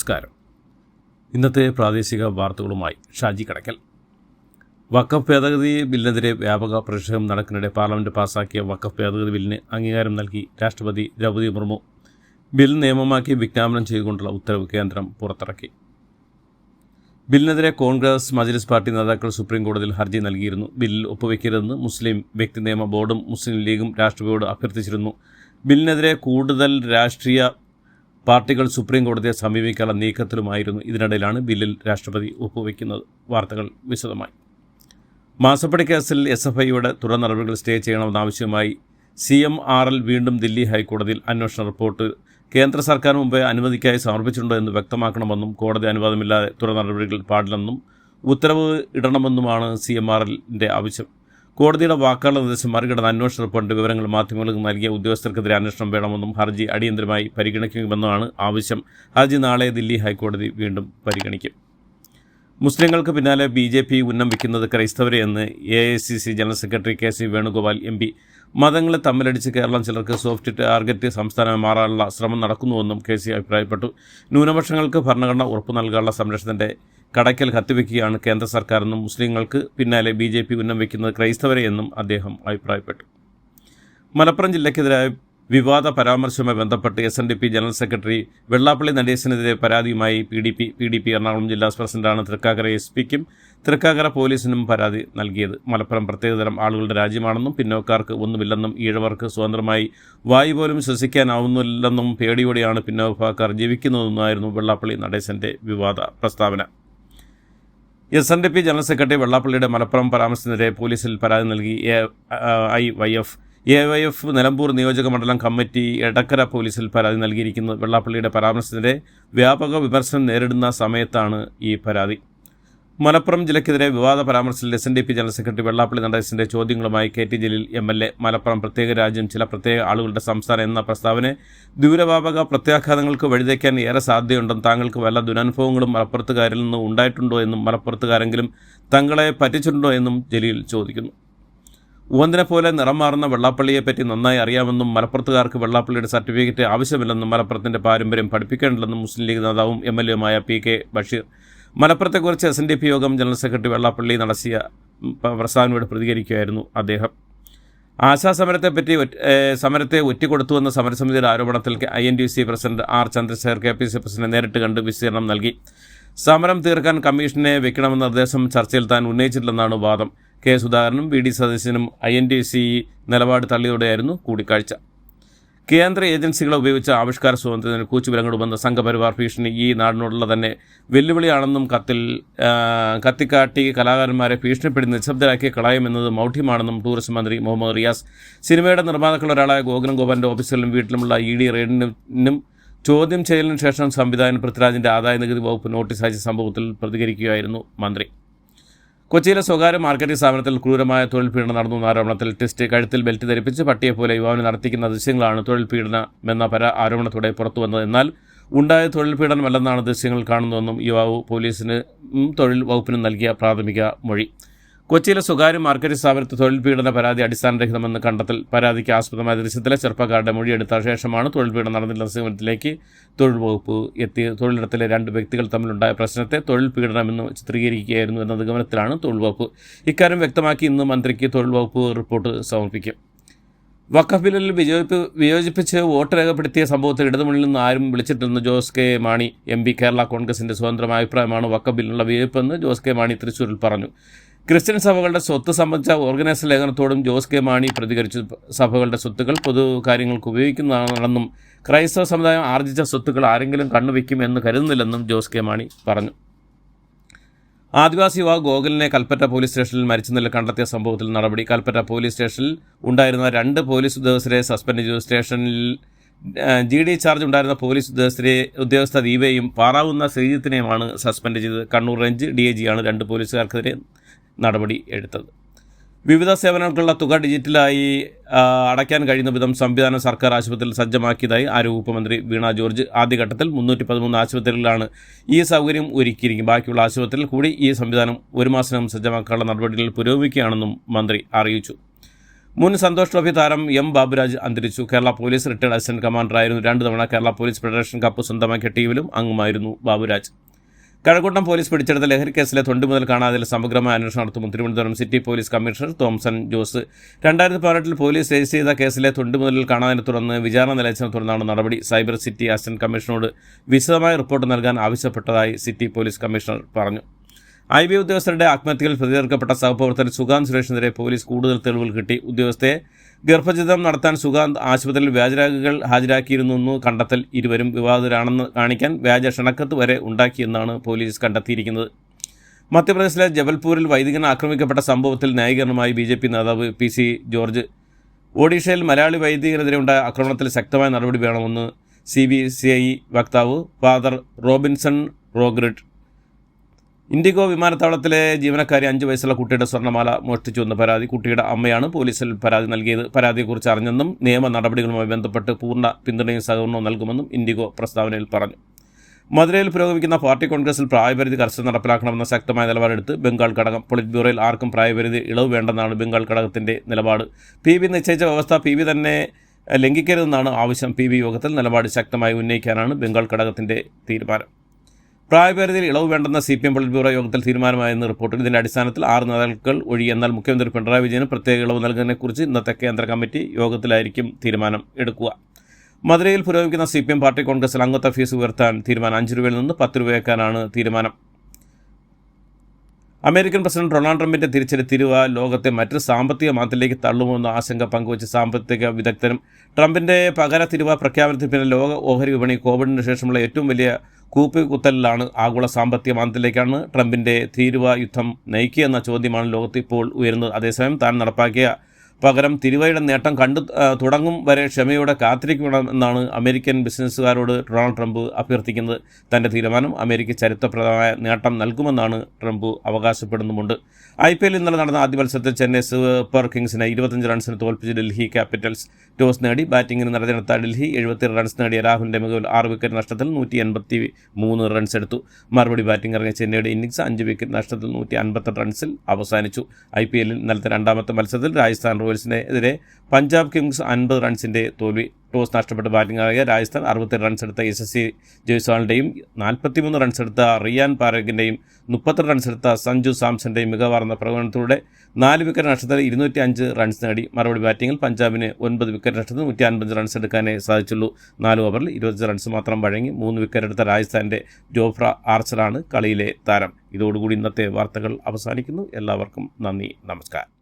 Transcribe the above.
നമസ്കാരം. ഇന്നത്തെ പ്രാദേശിക വാർത്തകളുമായി ഷാജി കടക്കൽ. വഖഫ് ഭേദഗതി ബില്ലിനെതിരെ വ്യാപക പ്രതിഷേധം നടക്കുന്നതിനിടെ പാർലമെൻറ്റ് പാസാക്കിയ വഖഫ് ഭേദഗതി ബില്ലിന് അംഗീകാരം നൽകി രാഷ്ട്രപതി ദ്രൗപദി മുർമു. ബിൽ നിയമമാക്കി വിജ്ഞാപനം ചെയ്തുകൊണ്ടുള്ള ഉത്തരവ് കേന്ദ്രം പുറത്തിറക്കി. ബില്ലിനെതിരെ കോൺഗ്രസ് മജ്ലിസ് പാർട്ടി നേതാക്കൾ സുപ്രീം കോടതിയിൽ ഹർജി നൽകിയിരുന്നു. ബില്ലിൽ ഒപ്പുവെക്കരുതെന്ന് മുസ്ലിം വ്യക്തി നിയമ ബോർഡും മുസ്ലിം ലീഗും രാഷ്ട്രപതിയോട് അഭ്യർത്ഥിച്ചിരുന്നു. ബില്ലിനെതിരെ കൂടുതൽ രാഷ്ട്രീയ പാർട്ടികൾ സുപ്രീം കോടതിയെ സമീപിക്കാനുള്ള നീക്കത്തിലുമായിരുന്നു. ഇതിനിടയിലാണ് ബില്ലിൽ രാഷ്ട്രപതി ഒപ്പുവെക്കുന്നത്. വാർത്തകൾ വിശദമായി. മാസപ്പടി കേസിൽ SFIയുടെ തുടർ നടപടികൾ സ്റ്റേ ചെയ്യണമെന്നാവശ്യമായി CMRL വീണ്ടും ദില്ലി ഹൈക്കോടതിയിൽ അന്വേഷണ റിപ്പോർട്ട് കേന്ദ്ര സർക്കാരിന് മുമ്പേ അനുമതിക്കായി സമർപ്പിച്ചിട്ടുണ്ടോ എന്ന് വ്യക്തമാക്കണമെന്നും കോടതി അനുവാദമില്ലാതെ തുടർ നടപടികൾ പാടില്ലെന്നും ഉത്തരവ് ഇടണമെന്നുമാണ് CMRLന്റെ ആവശ്യം. കോടതിയുടെ വാക്കാലുള്ള നിർദ്ദേശം മറികടന്ന അന്വേഷണ റിപ്പോർട്ടിൻ്റെ വിവരങ്ങൾ മാധ്യമങ്ങൾക്ക് നൽകിയ ഉദ്യോഗസ്ഥർക്കെതിരെ അന്വേഷണം വേണമെന്നും ഹർജി അടിയന്തരമായി പരിഗണിക്കുമെന്നുമാണ് ആവശ്യം. ഹർജി നാളെ ദില്ലി ഹൈക്കോടതി വീണ്ടും പരിഗണിക്കും. മുസ്ലിങ്ങൾക്ക് പിന്നാലെ BJP ഉന്നം വയ്ക്കുന്നത് ക്രൈസ്തവരെ എന്ന് AICC general secretary KC Venugopal MP. മതങ്ങളെ തമ്മിലടിച്ച് കേരളം ചിലർക്ക് സോഫ്റ്റ് ടാർഗറ്റ് സംസ്ഥാനമായി മാറാനുള്ള ശ്രമം നടക്കുന്നുവെന്നും KC അഭിപ്രായപ്പെട്ടു. ന്യൂനപക്ഷങ്ങൾക്ക് ഭരണഘടന ഉറപ്പു നൽകാനുള്ള സംരക്ഷണത്തിൻ്റെ കടയ്ക്കൽ കത്തിവെക്കുകയാണ് കേന്ദ്ര സർക്കാരെന്നും മുസ്ലിങ്ങൾക്ക് പിന്നാലെ BJP ഉന്നം വയ്ക്കുന്നത് ക്രൈസ്തവരെ എന്നും അദ്ദേഹം അഭിപ്രായപ്പെട്ടു. മലപ്പുറം ജില്ലയ്ക്കെതിരായ വിവാദ പരാമർശവുമായി ബന്ധപ്പെട്ട് SNDP ജനറൽ സെക്രട്ടറി വെള്ളാപ്പള്ളി നടേശനെതിരെ പരാതിയുമായി PDP എറണാകുളം ജില്ലാ പ്രസിഡന്റാണ് തൃക്കാക്കര SP-ക്കും തൃക്കാക്കര പോലീസിനും പരാതി നൽകിയത്. മലപ്പുറം പ്രത്യേകതരം ആളുകളുടെ രാജ്യമാണെന്നും പിന്നോക്കാർക്ക് ഒന്നുമില്ലെന്നും ഈഴവർക്ക് സ്വതന്ത്രമായി വായു പോലും ശ്വസിക്കാനാവുന്നില്ലെന്നും പേടിയോടെയാണ് പിന്നോക്കാർ ജീവിക്കുന്നതെന്നായിരുന്നു വെള്ളാപ്പള്ളി നടേശൻ്റെ വിവാദ പ്രസ്താവന. SNDP ജനറൽ സെക്രട്ടറി വെള്ളാപ്പള്ളിയുടെ മലപ്പുറം പരാമർശത്തിനെതിരെ പോലീസിൽ പരാതി നൽകി AYF നിലമ്പൂർ നിയോജക മണ്ഡലം കമ്മിറ്റി എടക്കര പോലീസിൽ പരാതി നൽകിയിരിക്കുന്നത്. വെള്ളാപ്പള്ളിയുടെ പരാമർശത്തിനെതിരെ വ്യാപക വിമർശനം നേരിടുന്ന സമയത്താണ് ഈ പരാതി. മലപ്പുറം ജില്ലയ്ക്കെതിരെ വിവാദ പരാമർശത്തിൽ SNDP ജനറൽ സെക്രട്ടറി വെള്ളാപ്പള്ളി നടേശൻ്റെ ചോദ്യങ്ങളുമായി KT ജലീൽ MLA. മലപ്പുറം പ്രത്യേക രാജ്യം ചില പ്രത്യേക ആളുകളുടെ സംസ്ഥാനം എന്ന പ്രസ്താവന ദൂരവ്യാപക പ്രത്യാഘാതങ്ങൾക്ക് വഴിതെക്കാൻ ഏറെ സാധ്യതയുണ്ടെന്നും താങ്കൾക്ക് വല്ല ദുരനുഭവങ്ങളും മലപ്പുറത്തുകാരിൽ നിന്ന് ഉണ്ടായിട്ടുണ്ടോ എന്നും മലപ്പുറത്തുകാരെങ്കിലും തങ്ങളെ പറ്റിച്ചിട്ടുണ്ടോ എന്നും ജലീൽ ചോദിക്കുന്നു. ഉവന്തിനെ പോലെ നിറം മാറുന്ന വെള്ളാപ്പള്ളിയെപ്പറ്റി നന്നായി അറിയാമെന്നും മലപ്പുറത്തുകാർക്ക് വെള്ളാപ്പള്ളിയുടെ സർട്ടിഫിക്കറ്റ് ആവശ്യമില്ലെന്നും മലപ്പുറത്തിൻ്റെ പാരമ്പര്യം പഠിപ്പിക്കേണ്ടില്ലെന്നും മുസ്ലിം ലീഗ് നേതാവും MLA-യുമായ PK ബഷീർ. മലപ്പുറത്തെക്കുറിച്ച് SNDP യോഗം ജനറൽ സെക്രട്ടറി വെള്ളാപ്പള്ളി നടത്തിയ പ്രസ്താവനയോട് പ്രതികരിക്കുകയായിരുന്നു അദ്ദേഹം. ആശാസമരത്തെപ്പറ്റി സമരത്തെ ഒറ്റിക്കൊടുത്തുവെന്ന സമരസമിതിയുടെ ആരോപണത്തിൽ INTUC president R Chandrasekhar KPC president നേരിട്ട് കണ്ട് വിശദീകരണം നൽകി. സമരം തീർക്കാൻ കമ്മീഷനെ വെക്കണമെന്ന നിർദ്ദേശം ചർച്ചയിൽ താൻ ഉന്നയിച്ചിട്ടില്ലെന്നാണ് വാദം. K സുധാകരനും VD സതീശനും INTUC നിലപാട് തള്ളിയോടെയായിരുന്നു കൂടിക്കാഴ്ച. കേന്ദ്ര ഏജൻസികളെ ഉപയോഗിച്ച് ആവിഷ്കാര സ്വാതന്ത്ര്യത്തിന് കൂച്ചുവിലങ്ങിടുമെന്ന സംഘപരിവാർ ഭീഷണി ഈ നാടിനോടുള്ള തന്നെ വെല്ലുവിളിയാണെന്നും കത്തിക്കാട്ടി കലാകാരന്മാരെ ഭീഷണിപ്പെടുത്തി നിശബ്ദരാക്കി കളയുമെന്നത് മൗഢ്യമാണെന്നും ടൂറിസം മന്ത്രി മുഹമ്മദ് റിയാസ്. സിനിമയുടെ നിർമ്മാതാക്കളൊരാളായ ഗോകുലം ഗോപാലിൻ്റെ ഓഫീസിലും വീട്ടിലുമുള്ള ED റെയ്ഡിനും ചോദ്യം ചെയ്യലിന് ശേഷം സംവിധായകൻ പൃഥ്വിരാജിൻ്റെ ആദായനികുതി വകുപ്പ് നോട്ടീസ് അയച്ച സംഭവത്തിൽ പ്രതികരിക്കുകയായിരുന്നു മന്ത്രി. കൊച്ചിയിലെ സ്വകാര്യ മാർക്കറ്റിംഗ് സ്ഥാപനത്തിൽ ക്രൂരമായ തൊഴിൽ പീഡനം നടന്നുവെന്ന ആരോപണത്തിൽ ട്വിസ്റ്റ് കഴുത്തിൽ ബെൽറ്റ് ധരിപ്പിച്ച് പട്ടിയെപ്പോലെ യുവാവിനെ നടത്തിക്കുന്ന ദൃശ്യങ്ങളാണ് തൊഴിൽ പീഡനമെന്ന ആരോപണത്തോടെ പുറത്തുവന്നത്. എന്നാൽ ഉണ്ടായ തൊഴിൽ പീഡനമല്ലെന്നാണ് ദൃശ്യങ്ങൾ കാണുന്നതെന്നും യുവാവ് പോലീസിനും തൊഴിൽ വകുപ്പിനും നൽകിയ പ്രാഥമിക മൊഴി. കൊച്ചിയിലെ സ്വകാര്യ മാർക്കറ്റിംഗ് സ്ഥാപനത്തിൽ തൊഴിൽ പീഡന പരാതി അടിസ്ഥാനരഹിതമെന്ന് കണ്ടെത്തൽ. പരാതിക്ക് ആസ്പദമായ ദൃശ്യത്തിലെ ചെറുപ്പക്കാരുടെ മൊഴിയെടുത്ത ശേഷമാണ് തൊഴിൽ പീഡനം നടന്നിട്ടുള്ള നിഗമനത്തിലേക്ക് തൊഴിൽ വകുപ്പ് എത്തി. തൊഴിലിടത്തിലെ രണ്ട് വ്യക്തികൾ തമ്മിലുണ്ടായ പ്രശ്നത്തെ തൊഴിൽ പീഡനമെന്ന് ചിത്രീകരിക്കുകയായിരുന്നു എന്ന നിഗമനത്തിലാണ് തൊഴിൽ വകുപ്പ്. ഇക്കാര്യം വ്യക്തമാക്കി ഇന്ന് മന്ത്രിക്ക് തൊഴിൽ വകുപ്പ് റിപ്പോർട്ട് സമർപ്പിക്കും. വഖഫ് ബില്ലിൽ വിയോജിപ്പിച്ച് വോട്ട് രേഖപ്പെടുത്തിയ സംഭവത്തിൽ ഇടതുമുന്നണിയിൽ നിന്ന് ആരും വിളിച്ചിട്ടില്ലെന്ന് ജോസ് കെ മാണി MP. കേരള കോൺഗ്രസിൻ്റെ സ്വതന്ത്രമായ അഭിപ്രായമാണ് വഖഫ് ബില്ലിനുള്ള വിയോജിപ്പെന്ന് ജോസ് കെ മാണി തൃശ്ശൂരിൽ പറഞ്ഞു. ക്രിസ്ത്യൻ സഭകളുടെ സ്വത്ത് സംബന്ധിച്ച ഓർഗനൈസർ ലേഖനത്തോടും ജോസ് കെ മാണി പ്രതികരിച്ചു. സഭകളുടെ സ്വത്തുക്കൾ പൊതു കാര്യങ്ങൾക്ക് ഉപയോഗിക്കുന്നതാണെന്നും ക്രൈസ്തവ സമുദായം ആർജിച്ച സ്വത്തുക്കൾ ആരെങ്കിലും കണ്ണുവയ്ക്കും എന്ന് കരുതുന്നില്ലെന്നും ജോസ് കെ മാണി പറഞ്ഞു. ആദിവാസി യുവാവ് ഗോകുലിനെ കൽപ്പറ്റ പോലീസ് സ്റ്റേഷനിൽ മരിച്ച നിലയിൽ കണ്ടെത്തിയ സംഭവത്തിൽ നടപടി. കൽപ്പറ്റ പോലീസ് സ്റ്റേഷനിൽ ഉണ്ടായിരുന്ന 2 പോലീസ് ഉദ്യോഗസ്ഥരെ സസ്പെൻഡ് ചെയ്തു. സ്റ്റേഷനിൽ GD ചാർജ് ഉണ്ടായിരുന്ന പോലീസ് ഉദ്യോഗസ്ഥ ദീപയും പാറാവുന്ന ശ്രീജിത്തിനെയുമാണ് സസ്പെൻഡ് ചെയ്തത്. കണ്ണൂർ റേഞ്ച് DIG-യാണ് 2 പോലീസുകാർക്കെതിരെ നടപടി എടുത്തത്. വിവിധ സേവനങ്ങൾക്കുള്ള തുക ഡിജിറ്റലായി അടയ്ക്കാൻ കഴിയുന്ന വിധം സംവിധാനം സർക്കാർ ആശുപത്രിയിൽ സജ്ജമാക്കിയതായി ആരോഗ്യവകുപ്പ് മന്ത്രി വീണ ജോർജ്. ആദ്യഘട്ടത്തിൽ 313 ആശുപത്രികളിലാണ് ഈ സൗകര്യം ഒരുക്കിയിരിക്കും. ബാക്കിയുള്ള ആശുപത്രിയിൽ കൂടി ഈ സംവിധാനം 1 മാസത്തിനകം സജ്ജമാക്കാനുള്ള നടപടികൾ പുരോഗമിക്കുകയാണെന്നും മന്ത്രി അറിയിച്ചു. മുൻ സന്തോഷ് ട്രോഫി താരം എം ബാബുരാജ് അന്തരിച്ചു. കേരള പോലീസ് റിട്ടയർഡ് അസിസ്റ്റന്റ് കമാൻഡറായിരുന്നു. 2 തവണ കേരള പോലീസ് ഫെഡറേഷൻ കപ്പ് സ്വന്തമാക്കിയ ടീമിലും അംഗമായിരുന്നു ബാബുരാജ്. കഴക്കൂട്ടം പോലീസ് പിടിച്ചെടുത്ത ലഹരി കേസിലെ തൊണ്ടി മുതൽ കാണാതെ സമഗ്രമായ അന്വേഷണം നടത്തും Thiruvananthapuram city police commissioner Thomson Jose. 2018 police register ചെയ്ത കേസിലെ തൊണ്ടി മുതൽ കാണാതിനെ തുടർന്ന് വിചാരണ നിലച്ചതിനെ തുടർന്നാണ് നടപടി. സൈബർ സിറ്റി അസിസ്റ്റന്റ് കമ്മീഷണറോട് വിശദമായ റിപ്പോർട്ട് നൽകാൻ ആവശ്യപ്പെട്ടതായി സിറ്റി പോലീസ് കമ്മീഷണർ പറഞ്ഞു. IB ഉദ്യോഗസ്ഥരുടെ ആത്മഹത്യയിൽ പ്രതിചേർക്കപ്പെട്ട സഹപ്രവർത്തകൻ സുഗാന്ത് സുരേഷിനെതിരെ പോലീസ് കൂടുതൽ തെളിവുകൾ കിട്ടി. ഉദ്യോഗസ്ഥയെ ഗർഭഛിദ്രം നടത്താൻ സുഗാന്ത് ആശുപത്രിയിൽ വ്യാജരേഖകൾ ഹാജരാക്കിയിരുന്നെന്നു കണ്ടെത്തൽ. ഇരുവരും വിവാഹിതരാണെന്ന് കാണിക്കാൻ വ്യാജ ക്ഷണക്കത്ത് വരെ ഉണ്ടാക്കിയെന്നാണ് പോലീസ് കണ്ടെത്തിയിരിക്കുന്നത്. മധ്യപ്രദേശിലെ ജബൽപൂരിൽ വൈദികൻ ആക്രമിക്കപ്പെട്ട സംഭവത്തിൽ ന്യായീകരണമായി BJP നേതാവ് PC ജോർജ്. ഒഡീഷയിൽ മലയാളി വൈദികനെതിരെ ഉണ്ടായ ആക്രമണത്തിൽ ശക്തമായ നടപടി വേണമെന്ന് CBCI വക്താവ് ഫാദർ റോബിൻസൺ റോഗ്രിഡ്. ഇൻഡിഗോ വിമാനത്താവളത്തിലെ ജീവനക്കാരി 5 വയസ്സുള്ള കുട്ടിയുടെ സ്വർണ്ണമാല മോഷ്ടിച്ചുവെന്ന പരാതി. കുട്ടിയുടെ അമ്മയാണ് പോലീസിൽ പരാതി നൽകിയത്. പരാതിയെക്കുറിച്ച് അറിഞ്ഞെന്നും നിയമ നടപടികളുമായി ബന്ധപ്പെട്ട് പൂർണ്ണ പിന്തുണയും സഹകരണവും നൽകുമെന്നും ഇൻഡിഗോ പ്രസ്താവനയിൽ പറഞ്ഞു. മധുരയിൽ പുരോഗമിക്കുന്ന പാർട്ടി കോൺഗ്രസിൽ പ്രായപരിധി കർശനം നടപ്പിലാക്കണമെന്ന ശക്തമായ നിലപാടെടുത്ത് ബംഗാൾ ഘടകം. പൊളിറ്റ് ബ്യൂറോയിൽ ആർക്കും പ്രായപരിധി ഇളവ് വേണ്ടെന്നാണ് ബംഗാൾ ഘടകത്തിൻ്റെ നിലപാട്. PB നിശ്ചയിച്ച വ്യവസ്ഥ PB തന്നെ ലംഘിക്കരുതെന്നാണ് ആവശ്യം. PB യോഗത്തിൽ നിലപാട് ശക്തമായി ഉന്നയിക്കാനാണ് ബംഗാൾ ഘടകത്തിൻ്റെ തീരുമാനം. പ്രായപരിധിയിൽ ഇളവ് വേണ്ടെന്ന CPM പൊളിറ്റ് ബ്യൂറോ യോഗത്തിൽ തീരുമാനമായെന്ന് റിപ്പോർട്ട്. ഇതിൻ്റെ അടിസ്ഥാനത്തിൽ 6 നേതാക്കൾ ഒഴികെ. എന്നാൽ മുഖ്യമന്ത്രി പിണറായി വിജയന് പ്രത്യേക ഇളവ് നൽകുന്നതിനെക്കുറിച്ച് ഇന്നത്തെ കേന്ദ്ര കമ്മിറ്റി യോഗത്തിലായിരിക്കും തീരുമാനം എടുക്കുക. മധുരയിൽ പുരോഗമിക്കുന്ന CPM പാർട്ടി കോൺഗ്രസിൽ അംഗത്വ ഫീസ് ഉയർത്താൻ തീരുമാനം. 5 രൂപയിൽ നിന്ന് 10 രൂപയാക്കാനാണ് തീരുമാനം. അമേരിക്കൻ പ്രസിഡന്റ് ഡൊണാൾഡ് ട്രംപിൻ്റെ തിരിച്ചെത്തിരിവ ലോകത്തെ മറ്റൊരു സാമ്പത്തിക മാറ്റത്തിലേക്ക് തള്ളുമെന്ന ആശങ്ക പങ്കുവച്ച് സാമ്പത്തിക വിദഗ്ധരും. ട്രംപിൻ്റെ പകര തിരിവ പ്രഖ്യാപനത്തിന് പിന്നെ ലോക ഓഹരി വിപണി കോവിഡിന് ശേഷമുള്ള ഏറ്റവും വലിയ കൂപ്പുകുത്തലിലാണ്. ആഗോള സാമ്പത്തിക മാന്ദ്യത്തിലേക്കാണ് ട്രംപിൻ്റെ തീരുവ യുദ്ധം നയിക്കുകയെന്ന ചോദ്യമാണ് ലോകത്ത് ഇപ്പോൾ ഉയരുന്നത്. അതേസമയം താൻ നടപ്പാക്കിയ പകരം തിരുവയുടെ നേട്ടം കണ്ടു തുടങ്ങും വരെ ക്ഷമയോടെ കാത്തിരിക്കണമെന്നാണ് അമേരിക്കൻ ബിസിനസ്സുകാരോട് ഡൊണാൾഡ് ട്രംപ് അഭ്യർത്ഥിക്കുന്നത്. തൻ്റെ തീരുമാനം അമേരിക്ക ചരിത്രപ്രദമായ നേട്ടം നൽകുമെന്നാണ് ട്രംപ് അവകാശപ്പെടുന്നുമുണ്ട്. IPL ഇന്നലെ നടന്ന ആദ്യ മത്സരത്തിൽ ചെന്നൈ സൂപ്പർ കിങ്സിനെ 25 റൺസിന് തോൽപ്പിച്ച് ഡൽഹി ക്യാപിറ്റൽസ്. ടോസ് നേടി ബാറ്റിംഗിന് നിറഞ്ഞെടുത്ത ഡൽഹി 77 റൺസ് നേടിയ രാഹുലിൻ്റെ മികവിൽ 6 വിക്കറ്റ് നഷ്ടത്തിൽ 183 റൺസ് എടുത്തു. മറുപടി ബാറ്റിംഗ് ഇറങ്ങിയ ചെന്നൈയുടെ ഇന്നിംഗ്സ് 5 വിക്കറ്റ് നഷ്ടത്തിൽ 158 റൺസിൽ അവസാനിച്ചു. IPL ഇന്നലത്തെ രണ്ടാമത്തെ മത്സരത്തിൽ രാജസ്ഥാൻ റോയൽസിനെതിരെ പഞ്ചാബ് കിങ്സ് 50 റൺസിൻ്റെ തോൽവി. ടോസ് നഷ്ടപ്പെട്ട് ബാറ്റിംഗ് ഇറങ്ങിയ രാജസ്ഥാൻ 67 റൺസ് എടുത്ത SSC ജയ്സ്വാളിൻ്റെയും 43 റൺസ് എടുത്ത റിയാൻ പാരഗിൻ്റെയും 32 റൺസ് എടുത്ത സഞ്ജു സാംസൻ്റെയും മികവാർന്ന പ്രകടനത്തിലൂടെ 4 വിക്കറ്റ് നഷ്ടത്തിൽ 205 റൺസ് നേടി. മറുപടി ബാറ്റിംഗിൽ പഞ്ചാബിന് 9 വിക്കറ്റ് നഷ്ടത്തിൽ 150 റൺസ് എടുക്കാനേ സാധിച്ചുള്ളൂ. 4 ഓവറിൽ 25 റൺസ് മാത്രം വഴങ്ങി 3 വിക്കറ്റ് എടുത്ത രാജസ്ഥാൻ്റെ ജോഫ്ര ആർച്ചറാണ് കളിയിലെ താരം. ഇതോടുകൂടി ഇന്നത്തെ വാർത്തകൾ അവസാനിക്കുന്നു. എല്ലാവർക്കും നന്ദി, നമസ്കാരം.